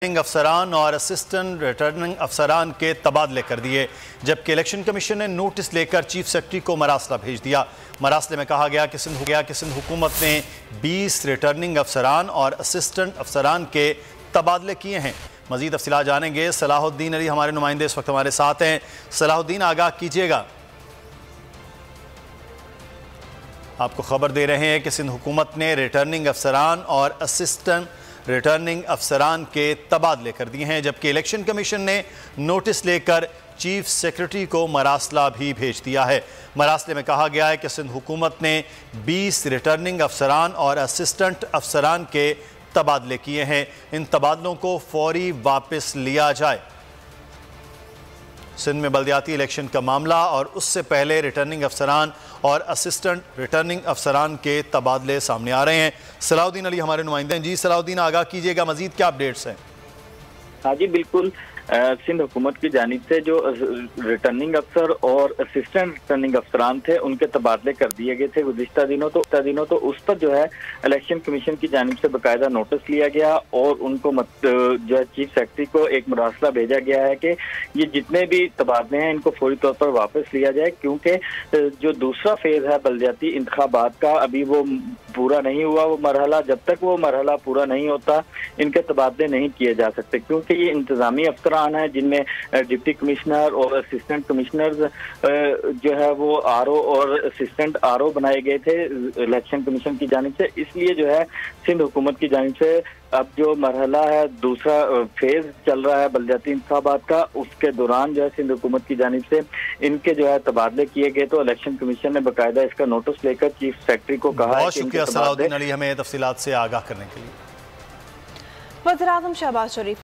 अफसरान और assistant returning अफसरान के तबादले कर दिए, जबकि इलेक्शन कमीशन ने नोटिस लेकर चीफ सेक्रेटरी को मरासला भेज दिया। मरासले में कहा गया कि सिंध हुकूमत ने 20 रिटर्निंग अफसरान और असिस्टेंट अफसरान के तबादले किए हैं। मजीद तफसीलात जानेंगे। सलाहुद्दीन अली हमारे नुमाइंदे इस वक्त हमारे साथ हैं। सलाहुद्दीन, आगाह कीजिएगा। आपको खबर दे रहे हैं कि सिंध हुकूमत ने रिटर्निंग अफसरान और असिस्टेंट रिटर्निंग अफसरान के तबादले कर दिए हैं, जबकि इलेक्शन कमीशन ने नोटिस लेकर चीफ सेक्रेटरी को मरासला भी भेज दिया है। मरासले में कहा गया है कि सिंध हुकूमत ने 20 रिटर्निंग अफसरान और असिस्टेंट अफसरान के तबादले किए हैं। इन तबादलों को फौरी वापस लिया जाए। सिंध में बल्दियाती इलेक्शन का मामला और उससे पहले रिटर्निंग अफसरान और असिस्टेंट रिटर्निंग अफसरान के तबादले सामने आ रहे हैं। सलाहुद्दीन अली हमारे नुमाइंदे हैं। जी सलाहुद्दीन, आगाह कीजिएगा, मजीद क्या अपडेट्स हैं? हाँ जी, बिल्कुल। सिंध हुकूमत की जानिब से जो रिटर्निंग अफसर और असिस्टेंट रिटर्निंग अफसरान थे उनके तबादले कर दिए गए थे गुज़िश्ता दिनों। तो उस पर जो है इलेक्शन कमीशन की जानिब से बाकायदा नोटिस लिया गया और उनको जो है चीफ सेक्रेटरी को एक मरासला भेजा गया है कि ये जितने भी तबादले हैं इनको फौरी तौर पर वापस लिया जाए, क्योंकि जो दूसरा फेज है बल्दियाती इंतखाबात का अभी वो पूरा नहीं हुआ। वो मरहला, जब तक वो मरहला पूरा नहीं होता इनके तबादले नहीं किए जा सकते, क्योंकि ये इंतजामी अफसरान है जिनमें डिप्टी कमिश्नर और असिस्टेंट कमिश्नर जो है वो आरओ और असिस्टेंट आरओ बनाए गए थे इलेक्शन कमीशन की जानिब से। इसलिए जो है सिंध हुकूमत की जानिब से अब जो मरहला है, दूसरा फेज चल रहा है बल्दियाती इंतखाबात का, उसके दौरान जो है सिंध हुकूमत की जानिब से इनके जो है तबादले किए गए। तो इलेक्शन कमीशन ने बाकायदा इसका नोटिस लेकर चीफ सेक्रेटरी को कहा है। बहुत शुक्रिया सलाहुद्दीन अली हमें तफसीलात से आगाह करने के लिए। वज़ीर आज़म शहबाज शरीफ